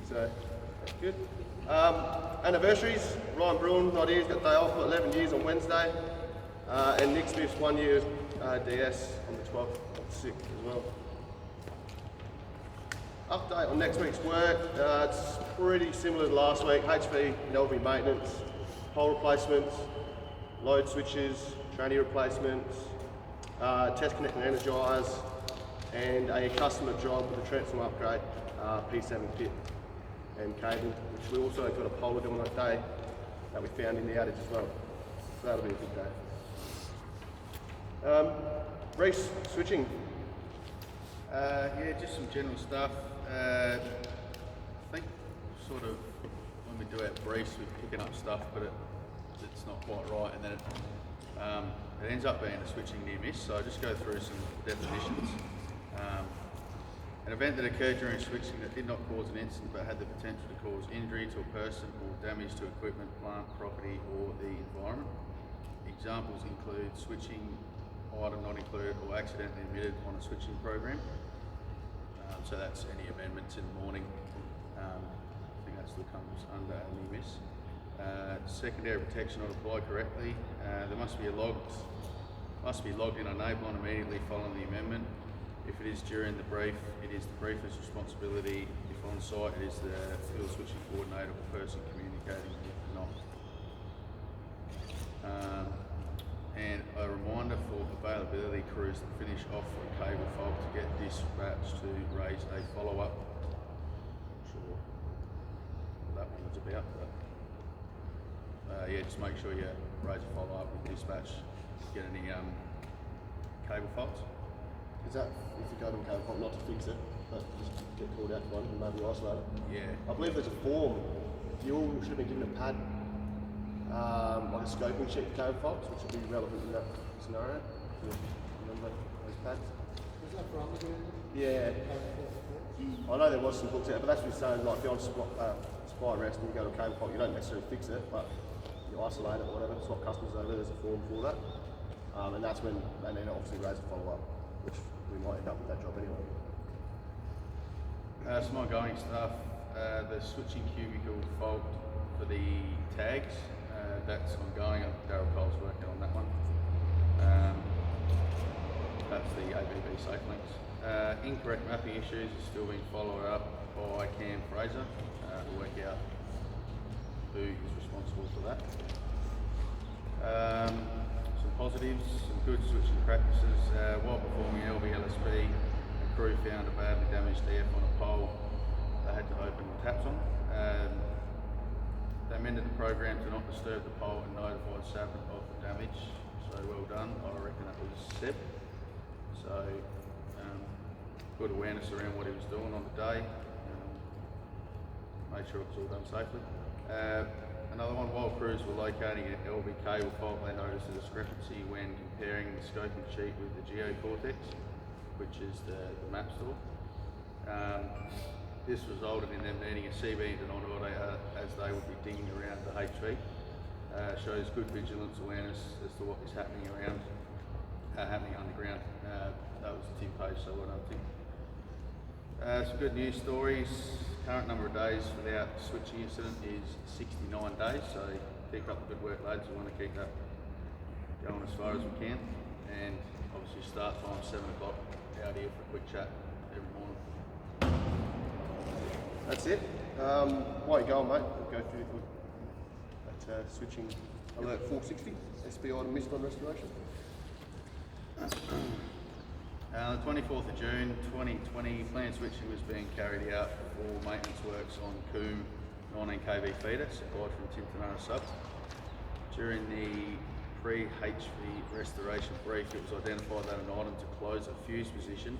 So that's good. Anniversaries, Ryan Bruin, not here, he's got a day off, got 11 years on Wednesday. And Nick Smith's 1 year DS on the 12th of the 6th as well. Update on next week's work, it's pretty similar to last week. HV and LV maintenance, pole replacements, load switches, tranny replacements, test connect and energise, and a customer job with a transformer upgrade, P7 kit and cable, which we also got a pole to do on that day that we found in the outage as well. So that'll be a good day. Reece, switching. Yeah, just some general stuff. I think sort of when we do our briefs, we're picking up stuff, but it's not quite right, and then it ends up being a switching near miss. So I'll just go through some definitions. An event that occurred during switching that did not cause an incident but had the potential to cause injury to a person or damage to equipment, plant, property or the environment. Examples include switching item not included or accidentally omitted on a switching program. So that's any amendments in the morning. I think that still comes under a near miss. Secondary protection not applied correctly. There must be logged in enable on immediately following the amendment. If it is during the brief, it is the briefer's responsibility. If on site, it is the field switching coordinator or person communicating with not. And a reminder for availability crews that finish off a cable fault to get dispatched to raise a follow-up. Not sure what that one was about, but yeah, just make sure you raise a follow-up with dispatch, get any cable faults. Is that if you go to a cable fault, not to fix it, but just get called out to one and maybe isolate it? Yeah. I believe there's a form. You all should have been given a pad, like a scoping sheet for cable faults, which would be relevant in that scenario. Do you remember those pads? Was that for underground? Yeah. I know there was some books out, but that's what you're saying, like if you're on supply rest and you go to a cable fault, you don't necessarily fix it, but you isolate it or whatever, swap customers over, there's a form for that. And that's when they then obviously raise a follow-up, which we might end up with that job anyway. Some ongoing stuff, the switching cubicle fault for the tags, that's ongoing. Daryl Cole's working on that one. That's the ABB safe links. Incorrect mapping issues is still being followed up by Cam Fraser to work out who is responsible for that. Some positives, some good switching practices. While performing LVLSB, a crew found a badly damaged EF on a pole they had to open the taps on. They amended the program to not disturb the pole and notified Sabra of the damage. So well done. I reckon that was Seb. So good awareness around what he was doing on the day. Made sure it was all done safely. Another one, while crews were locating an LV cable fault, they noticed a discrepancy when comparing the scoping sheet with the GeoCortex, which is the map store. This resulted in them needing a CB and an on-order as they would be digging around the HV. Shows good vigilance awareness as to what is happening underground. That was Tim Page, so well done, Tim. Some good news stories. Current number of days without switching incident is 69 days, so keep up the good work, lads. We want to keep that going as far as we can. And obviously start time 7 o'clock out here for a quick chat every morning. That's it. While you're going, mate, we'll go through that switching alert 460, SP item missed on restoration. The 24th of June 2020, planned switching was being carried out for maintenance works on Coombe 19 kV feeder supplied from Tintinara Sub. During the pre-HV restoration brief, it was identified that an item to close a fuse position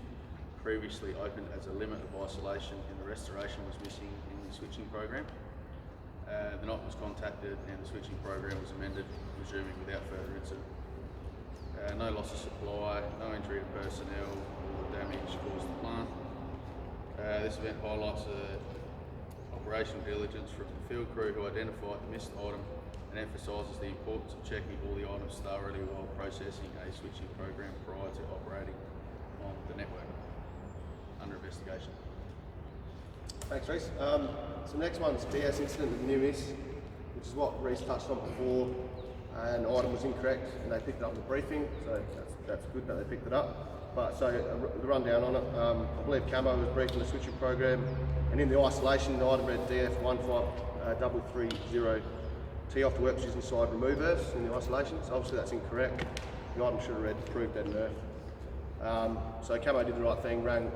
previously opened as a limit of isolation in the restoration was missing in the switching program. The NOT was contacted and the switching program was amended, resuming without further incident. No loss of supply, no injury to personnel or damage caused to the plant. This event highlights the operational diligence from the field crew who identified the missed item and emphasises the importance of checking all the items thoroughly while processing a switching program prior to operating on the network. Under investigation. Thanks, Reese. So next one's DS incident with Numis, which is what Reese touched on before. An item was incorrect, and they picked it up in the briefing, so that's good that they picked it up. But so the rundown on it, I believe Camo was briefing the switching program, and in the isolation, the item read DF15330 T off the work using side removers in the isolation. So obviously that's incorrect. The item should have read approved dead nerf. So Camo did the right thing, rang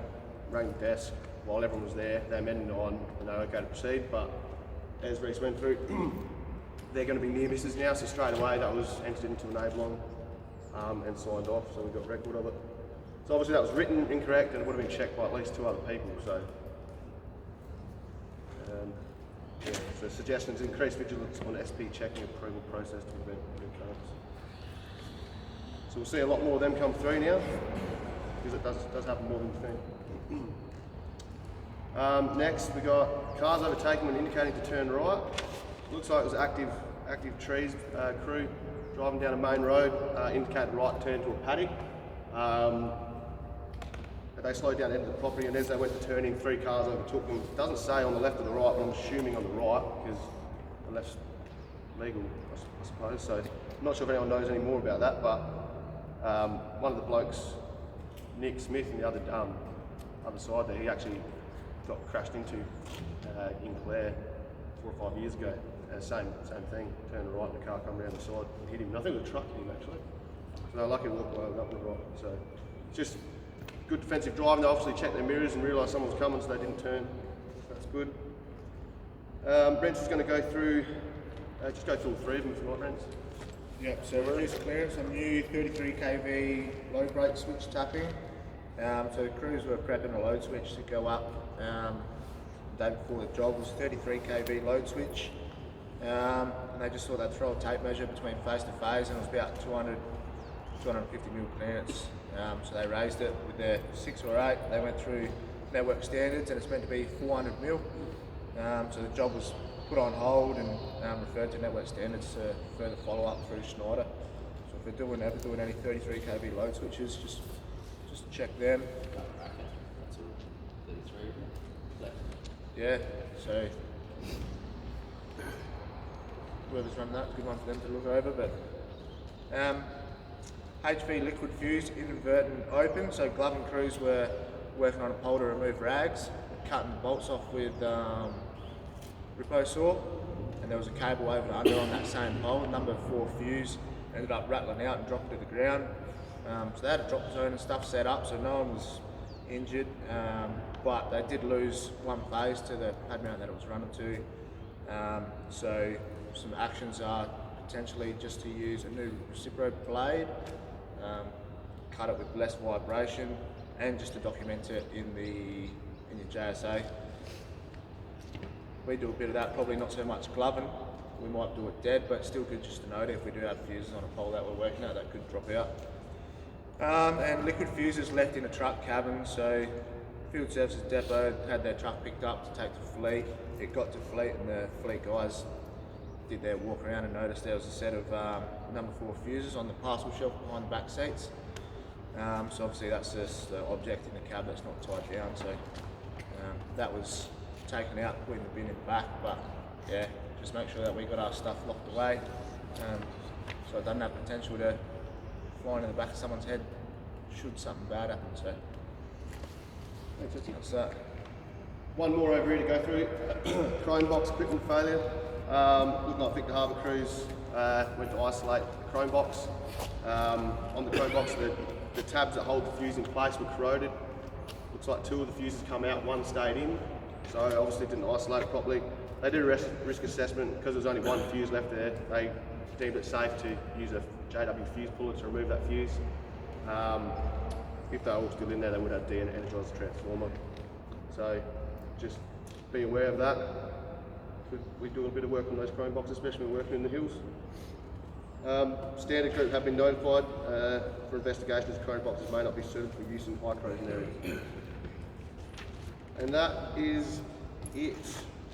the desk while everyone was there. They amended it on, and they were okay to proceed. But as Reese went through, they're going to be near misses now, so straight away that was entered into an ABLON and signed off, so we got record of it. So obviously that was written incorrect, and it would have been checked by at least 2 other people. So, yeah, so suggestions: increase vigilance on SP checking approval process to prevent recurrence. So we'll see a lot more of them come through now, because it does happen more than you think. Next, we got cars overtaking when indicating to turn right. Looks like it was active trees crew driving down a main road, indicated right turn to a paddock. They slowed down into the property, and as they went to turn in, 3 cars overtook them. It doesn't say on the left or the right, but I'm assuming on the right, because the left's legal, I suppose. So I'm not sure if anyone knows any more about that, but one of the blokes, Nick Smith, in the other side there, he actually got crashed into in Clare 4 or 5 years ago. Same thing, turned right and the car come around the side and hit him. And I think the truck hit him actually. So they were lucky to walk away with up and right. So just good defensive driving. They obviously checked their mirrors and realised someone was coming, so they didn't turn. So that's good. Brent's is going to go through, just go through all 3 of them if you want, Brent. Yep, so release clearance on new 33 kV load brake switch tapping. So the crews were prepping a load switch to go up. The day before the job was 33 kV load switch. And they just thought they'd throw a tape measure between phase to phase, and it was about 250 mil clearance. So they raised it with their 6 or 8. They went through network standards, and it's meant to be 400 mil. So the job was put on hold and referred to network standards to further follow up through Schneider. So if they're ever doing any 33 kV load switches, just check them. That's a 33, isn't it? Yeah, so whoever's running that, good one for them to look over. But HV liquid fuse inadvertent open, so glove and crews were working on a pole to remove rags, cutting the bolts off with Ripo saw, and there was a cable over and under on that same pole. Number 4 fuse ended up rattling out and dropped to the ground. So they had a drop zone and stuff set up, so no one was injured, but they did lose 1 phase to the pad mount that it was running to. So some actions are potentially just to use a new Recipro blade, cut it with less vibration, and just to document it in your JSA. We do a bit of that, probably not so much gloving. We might do it dead, but still good just to note if we do have fuses on a pole that we're working at that could drop out. And liquid fuses left in a truck cabin, so field services depot had their truck picked up to take to fleet. It got to fleet, and the fleet guys did their walk around and noticed there was a set of number 4 fuses on the parcel shelf behind the back seats. So obviously that's just the object in the cab that's not tied down, so that was taken out, put in the bin in the back. But yeah, just make sure that we got our stuff locked away, so it doesn't have potential to fly into the back of someone's head should something bad happen. So that's that. One more over here to go through. Chrome box equipment failure. Looked like Victor Harbour crews went to isolate the chrome box. On the chrome box, the tabs that hold the fuse in place were corroded. Looks like 2 of the fuses come out, 1 stayed in. So obviously didn't isolate it properly. They did a risk assessment. Because there's only 1 fuse left there, they deemed it safe to use a JW fuse puller to remove that fuse. If they were all still in there, they would have de-energized the transformer. So just be aware of that. We do a bit of work on those chrome boxes, especially when we're working in the hills. Standard group have been notified for investigations. Chrome boxes may not be suited for use in high corrosion areas. And that is it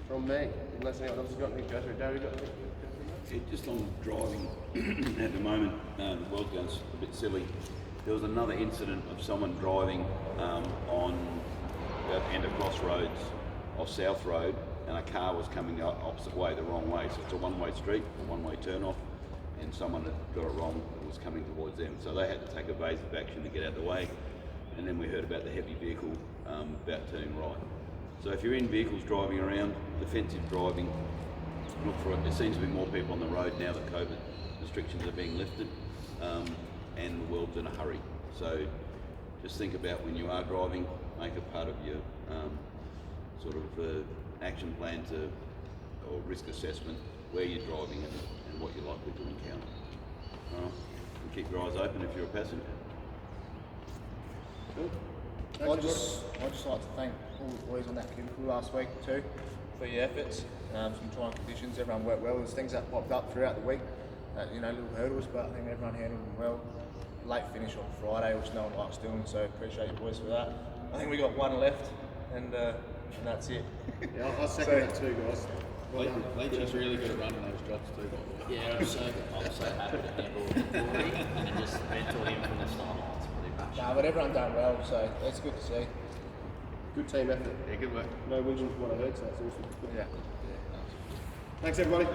from me. Unless anyone else has got anything to go through. Darry, got anything? Yeah, just on driving at the moment, the world goes a bit silly. There was another incident of someone driving on the end of Crossroads off South Road, and a car was coming up opposite way, the wrong way. So it's a one-way street, a one-way turn-off, and someone had got it wrong and was coming towards them. So they had to take evasive action to get out of the way. And then we heard about the heavy vehicle about turning right. So if you're in vehicles driving around, defensive driving, look for it. There seems to be more people on the road now that COVID restrictions are being lifted, and the world's in a hurry. So just think about when you are driving, make it part of your sort of action plan or risk assessment, where you're driving and what you're likely to encounter. And keep your eyes open if you're a passenger. I'd just like to thank all the boys on that committee last week too for your efforts. Some trying conditions, everyone worked well. There's things that popped up throughout the week, little hurdles, but I think everyone handled them well. Late finish on Friday, which no one likes doing, so appreciate you boys for that. I think we got one left, and that's it. Yeah, I second that too, guys. Leachy's really good at running those jobs too, by the way. Yeah, I'm so happy to handle Rory and just mentor him from the start. It's pretty much. But everyone done well, so it's good to see. Good team effort. Yeah, good work. No whinging from what I heard, so that's awesome. Yeah. Thanks, everybody.